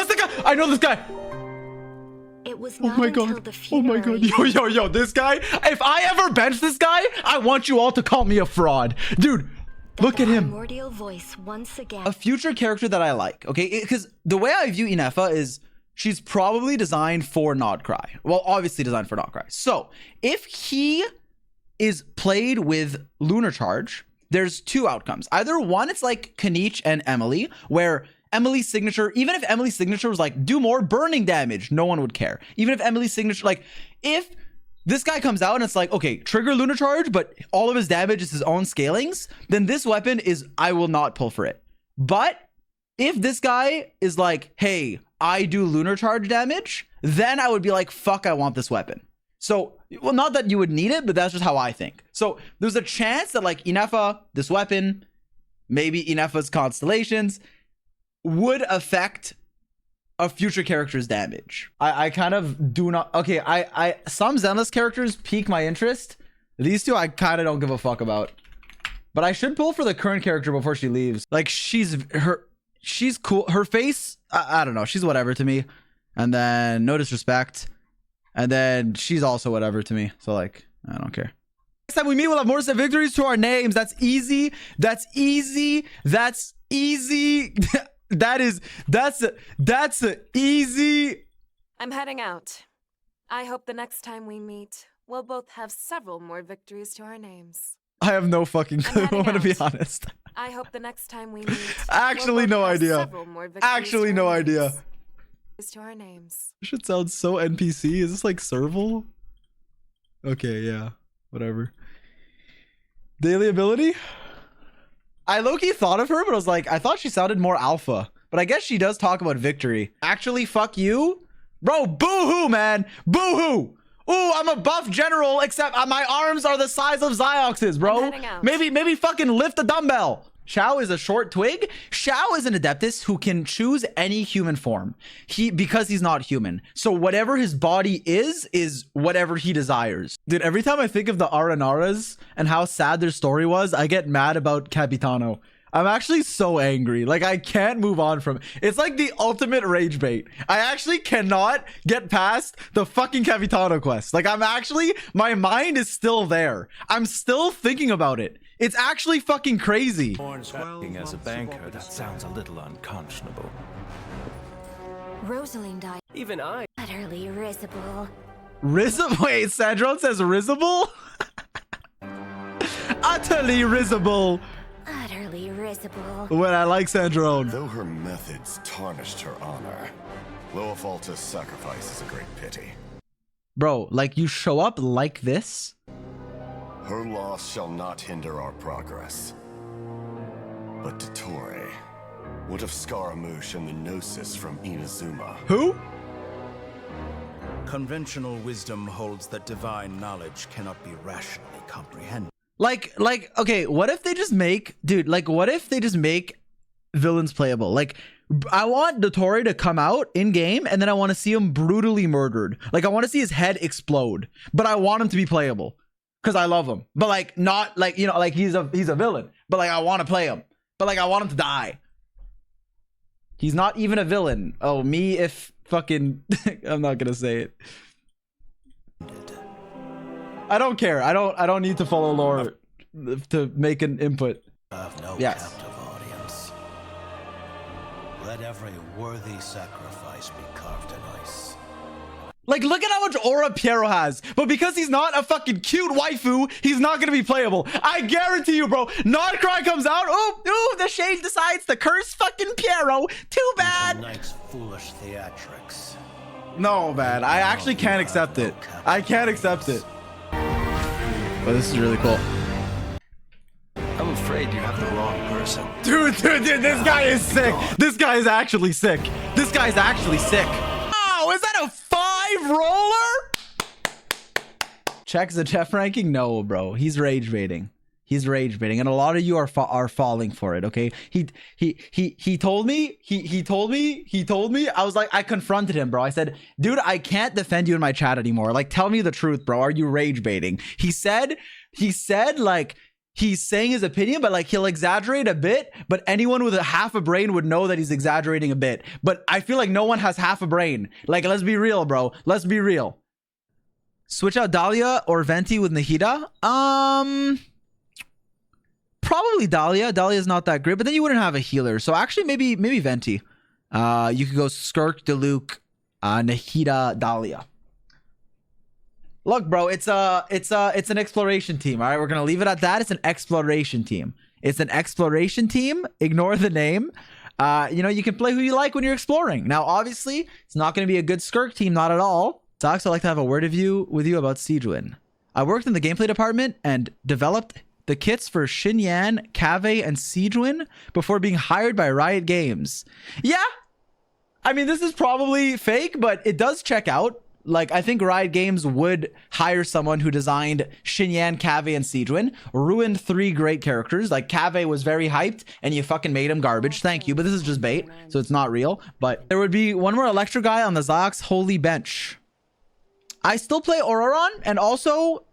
That's the guy. I know this guy. It was Oh not my until god. the Oh my god. Yo, this guy. If I ever bench this guy, I want you all to call me a fraud. Dude, look at him. Primordial voice once again. A future character that I like, okay? Because the way I view Inefa is she's probably designed for Nodcry. Well, obviously designed for Nodcry. So if he is played with Lunar Charge, there's two outcomes. Either one, it's like Kanich and Emily, where Emily's signature, even if Emily's signature was like, do more burning damage, no one would care. Even if Emily's signature, like, if this guy comes out and it's like, okay, trigger Lunar Charge, but all of his damage is his own scalings, then this weapon is, I will not pull for it. But if this guy is like, hey, I do Lunar Charge damage, then I would be like, fuck, I want this weapon. So, well, not that you would need it, but that's just how I think. So there's a chance that like Inefa, this weapon, maybe Inefa's constellations, would affect a future character's damage. I kind of do not. Okay, I some Zenless characters pique my interest. These two I kind of don't give a fuck about. But I should pull for the current character before she leaves. Like she's cool. Her face, I don't know. She's whatever to me. And then no disrespect. And then she's also whatever to me. So like, I don't care. Next time we meet, we'll have more set victories to our names. That's easy. That's easy. That's easy. That's easy. I'm heading out. I hope the next time we meet, we'll both have several more victories to our names. I have no fucking clue. I'm gonna be honest. I hope the next time we meet, Actually, no idea. Actually, no idea. To our names. This shit sounds so NPC. Is this like Serval? Okay, yeah, whatever. Daily ability. I low-key thought of her, but I was like, I thought she sounded more alpha. But I guess she does talk about victory. Actually, fuck you. Bro, boo-hoo, man. Boo-hoo. Ooh, I'm a buff general, except my arms are the size of Zy0x's, bro. Maybe fucking lift a dumbbell. Xiao is a short twig. Xiao is an Adeptus who can choose any human form. Because he's not human. So whatever his body is whatever he desires. Dude, every time I think of the Aranaras and how sad their story was, I get mad about Capitano. I'm actually so angry. Like, I can't move on from it. It's like the ultimate rage bait. I actually cannot get past the fucking Capitano quest. Like, my mind is still there. I'm still thinking about it. It's actually fucking crazy. Acting as a banker, that sounds a little unconscionable. Rosaline died. Even I. Utterly risible. Wait, Sandron says risible? Utterly risible. Utterly risible. When I like Sandron. Though her methods tarnished her honor, Loafalta's sacrifice is a great pity. Bro, like you show up like this? Her loss shall not hinder our progress. But Dottore, what of Scaramouche and the Gnosis from Inazuma? Who? Conventional wisdom holds that divine knowledge cannot be rationally comprehended. Like, okay, what if they just make, dude, like, what if they just make villains playable? Like, I want Dottore to come out in game and then I want to see him brutally murdered. Like, I want to see his head explode, but I want him to be playable. Because I love him. But like, not like, you know, like he's a villain. But like, I want to play him. But like, I want him to die. He's not even a villain. Oh, me if fucking... I'm not going to say it. I don't care. I don't need to follow lore to make an input. Have no Yes. captive audience. Let every worthy sacrifice be carved in ice. Like, look at how much aura Pierro has. But because he's not a fucking cute waifu, he's not going to be playable. I guarantee you, bro. Nodcry comes out. Ooh, the shade decides to curse fucking Pierro. Too bad. Tonight's foolish theatrics. No, man. I actually can't accept it. I can't accept it. But this is really cool. I'm afraid you have the wrong person. Dude, this guy is sick. This guy is actually sick. This guy's actually sick. Oh, is that a 5 roller? Check the Jeff ranking? No, bro. He's rage baiting. He's rage baiting, and a lot of you are falling for it. Okay. He told me. He told me. I was like, I confronted him, bro. I said, dude, I can't defend you in my chat anymore. Like, tell me the truth, bro. Are you rage baiting? He said like, he's saying his opinion, but like he'll exaggerate a bit, but anyone with a half a brain would know that he's exaggerating a bit. But I feel like no one has half a brain. Like, let's be real, bro. Let's be real. Switch out Dahlia or Venti with Nahida? Probably Dahlia. Dahlia is not that great, but then you wouldn't have a healer. So actually maybe Venti. You could go Skirk, Diluc, Nahida, Dahlia. Look, bro, it's an exploration team. All right, we're gonna leave it at that. It's an exploration team. It's an exploration team. Ignore the name. You know, you can play who you like when you're exploring. Now, obviously, it's not gonna be a good Skirk team, not at all. Zy0x, I'd like to have a word with you about Sijuin. I worked in the gameplay department and developed the kits for Xinyan, Cave, and Sijuin before being hired by Riot Games. Yeah, I mean, this is probably fake, but it does check out. Like, I think Riot Games would hire someone who designed Xinyan, Cave, and Sijuin, ruined 3 great characters. Like, Cave was very hyped, and you fucking made him garbage. Thank you, but this is just bait, so it's not real. But there would be one more Electro guy on the Zy0x holy bench. I still play Auroron, and also,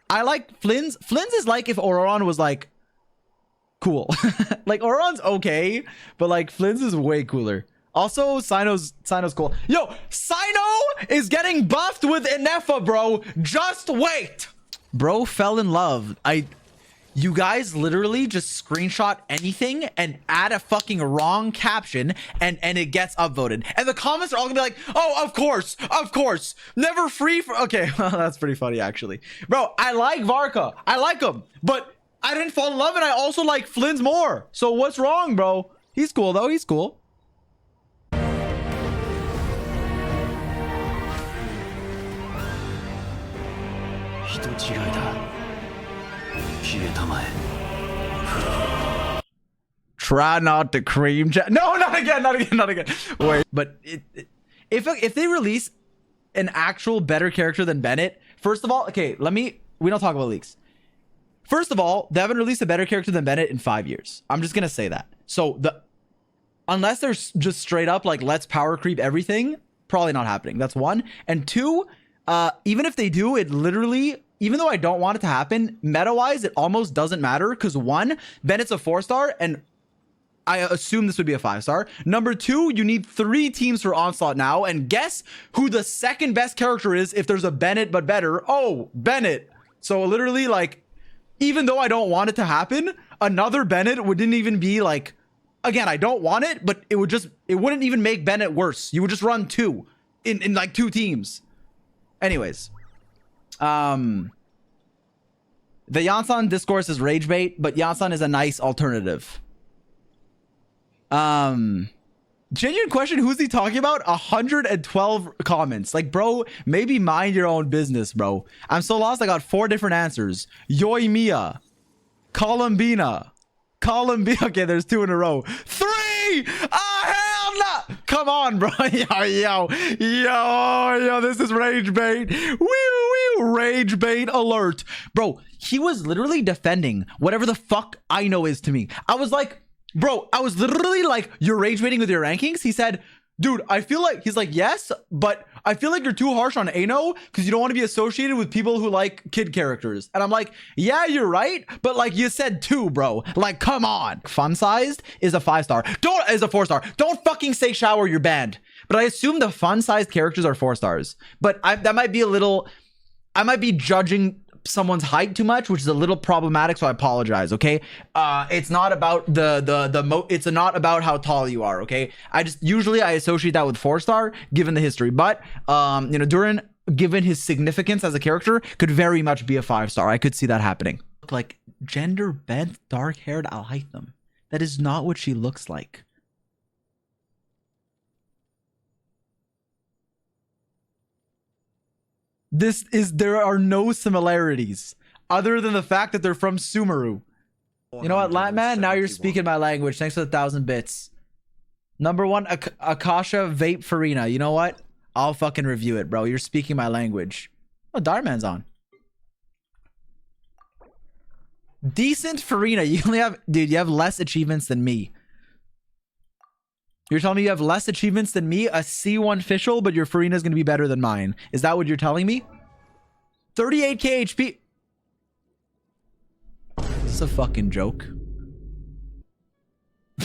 I like FLINS. FLINS is like if Auroron was, like, cool. Like, Auroron's okay, but, like, FLINS is way cooler. Also, Cyno's cool. Yo, Cyno is getting buffed with Inefa, bro. Just wait. Bro fell in love. You guys literally just screenshot anything and add a fucking wrong caption and it gets upvoted. And the comments are all gonna be like, oh, of course. Never free for, okay, well, that's pretty funny actually. Bro, I like Varka. I like him, but I didn't fall in love and I also like FLINS more. So what's wrong, bro? He's cool though, he's cool. Try not to cream chat. No, not again. Wait, but if they release an actual better character than Bennett, first of all, okay, we don't talk about leaks. First of all, they haven't released a better character than Bennett in 5 years. I'm just gonna say that. So unless they're just straight up like, let's power creep everything, probably not happening. That's one. And two, even if they do, it literally, even though I don't want it to happen, meta-wise, it almost doesn't matter. Because one, Bennett's a 4-star, and I assume this would be a 5-star. Number two, you need 3 teams for Onslaught now. And guess who the second best character is if there's a Bennett but better? Oh, Bennett. So literally, like, even though I don't want it to happen, another Bennett wouldn't even be like, again, I don't want it, but it wouldn't even make Bennett worse. You would just run 2 in like 2 teams. Anyways. The Yansan discourse is rage bait, but Yansan is a nice alternative. Genuine question, who's he talking about? 112 comments. Like, bro, maybe mind your own business, bro. I'm so lost, I got 4 different answers. Yoimiya, Columbina. Okay, there's 2 in a row. 3! Ah, hell no! Come on, bro. Yo, this is rage bait. Woo, rage bait alert. Bro, he was literally defending whatever the fuck I know is to me. I was like, bro, I was literally like, you're rage baiting with your rankings? He said, dude, I feel like, he's like, yes, but I feel like you're too harsh on Ano because you don't want to be associated with people who like kid characters. And I'm like, yeah, you're right, but like you said 2, bro. Like, come on. Fun sized is a 5-star. Is a 4-star. Don't fucking say shower, you're banned. But I assume the fun sized characters are 4 stars. But that might be a little, I might be judging someone's height too much, which is a little problematic, so I apologize. Okay, it's not about it's not about how tall you are. Okay, usually I associate that with 4-star given the history, but you know, Duran, given his significance as a character, could very much be a 5-star. I could see that happening. Like, gender bent, dark haired, I like them. That is not what she looks like. There are no similarities other than the fact that they're from Sumeru. You know what, Latman? Now you're speaking my language. Thanks for the 1,000 bits. Number 1, Akasha Vape Farina. You know what? I'll fucking review it, bro. You're speaking my language. Oh, Darman's on. Decent Farina. You only have, dude, you have less achievements than me. You're telling me you have less achievements than me, a C1 official, but your Farina is going to be better than mine. Is that what you're telling me? 38k HP. That's a fucking joke.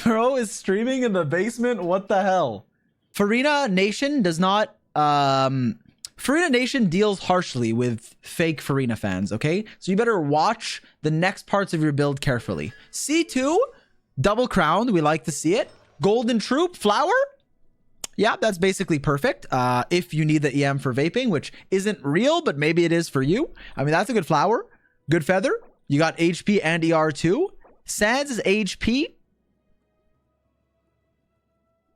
Bro is streaming in the basement. What the hell? Farina Nation does not Farina Nation deals harshly with fake Farina fans, okay? So you better watch the next parts of your build carefully. C2, double crowned, we like to see it. Golden Troop, flower. Yeah, that's basically perfect. If you need the EM for vaping, which isn't real, but maybe it is for you. I mean, that's a good flower. Good feather. You got HP and ER too. Sands is HP.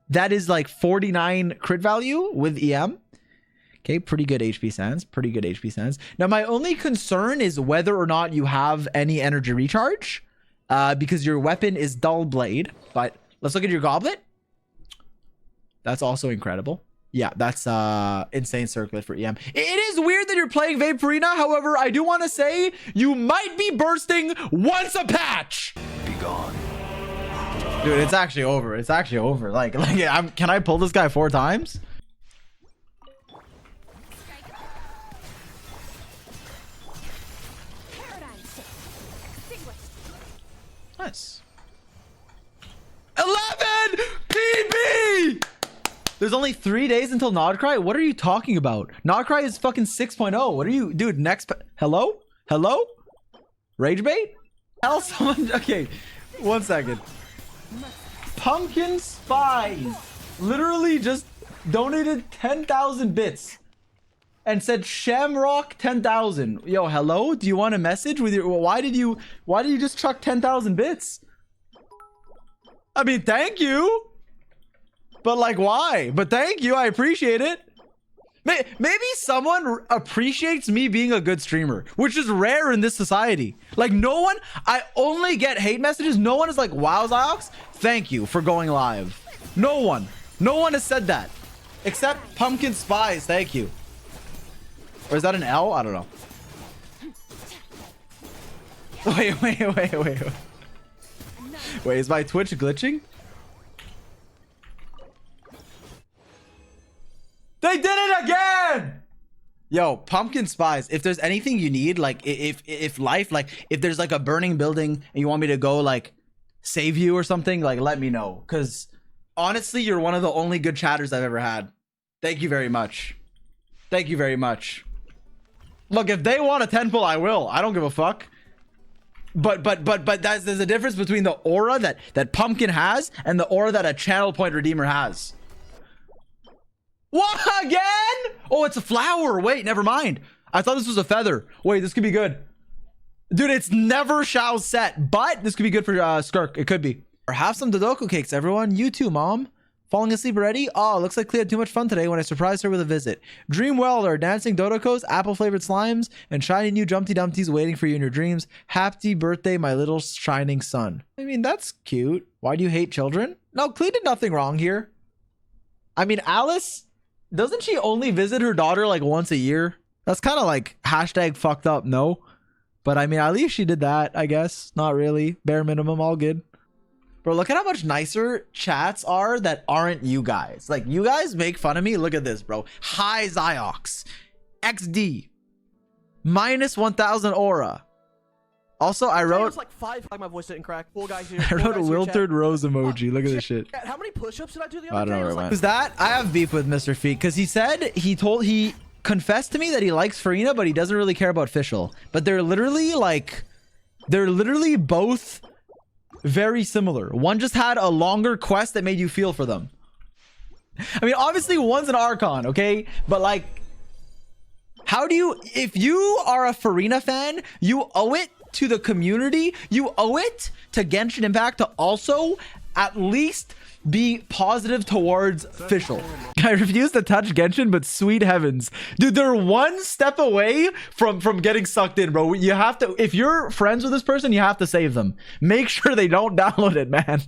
That is like 49 crit value with EM. Okay, pretty good HP Sands. Pretty good HP Sands. Now, my only concern is whether or not you have any energy recharge. Because your weapon is dull blade. But let's look at your goblet. That's also incredible. Yeah, that's insane circlet for EM. It is weird that you're playing Vaporina. However, I do want to say you might be bursting once a patch. Be gone. Dude, it's actually over. It's actually over. Like can I pull this guy 4 times? Nice. 11 PB. There's only 3 days until Nodcry. What are you talking about? Nodcry is fucking 6.0. What are you, dude? Next, hello, hello, rage bait. Tell someone. Okay, 1 second. Pumpkin Spies literally just donated 10,000 bits and said Shamrock 10,000. Yo, hello? Do you want a message with your? Why did you just chuck 10,000 bits? I mean, thank you. But like, why? But thank you. I appreciate it. Maybe someone appreciates me being a good streamer, which is rare in this society. Like, no one, I only get hate messages. No one is like, wow, Zy0x, thank you for going live. No one has said that except Pumpkin Spies. Thank you. Or is that an L? I don't know. Wait. Wait, is my Twitch glitching? They did it again! Yo, Pumpkin Spies, if there's anything you need, like if life, like if there's like a burning building and you want me to go like save you or something, like let me know. Cause honestly, you're one of the only good chatters I've ever had. Thank you very much. Thank you very much. Look, if they want a 10 pull, I will. I don't give a fuck. But there's a difference between the aura that Pumpkin has and the aura that a channel point redeemer has. What again? Oh, it's a flower. Wait, never mind. I thought this was a feather. Wait, this could be good. Dude, it's never shall set, but this could be good for Skirk. It could be. Or have some Dodoku cakes, everyone. You too, mom. Falling asleep already? Oh, looks like Clea had too much fun today when I surprised her with a visit. Dream Welder, dancing Dodokos, apple flavored slimes, and shiny new Jumpty Dumpties waiting for you in your dreams. Happy birthday, my little shining son. I mean, that's cute. Why do you hate children? No, Clea did nothing wrong here. I mean, Alice, doesn't she only visit her daughter like once a year? That's kind of like hashtag fucked up, no? But I mean, at least she did that, I guess. Not really. Bare minimum, all good. Bro, look at how much nicer chats are that aren't you guys. Like, you guys make fun of me. Look at this, bro. Hi, Zy0x. XD. Minus 1,000 aura. Also, I wrote... It's like 5 my voice didn't crack. Full guys here. I wrote a wilted rose emoji. Look at this shit. How many push-ups did I do the I other don't day? know where it Like, went. Who's that? I have beef with Mr. Feet because he said he confessed to me that he likes Farina, but he doesn't really care about Fischl. But they're literally both very similar. One just had a longer quest that made you feel for them. I mean, obviously one's an Archon, okay? But like, how do you, if you are a Farina fan, you owe it to the community, you owe it to Genshin Impact to also at least be positive towards Fischl. I refuse to touch Genshin, but sweet heavens, dude, they're one step away from getting sucked in, bro. You have to, if you're friends with this person, you have to save them. Make sure they don't download it, man.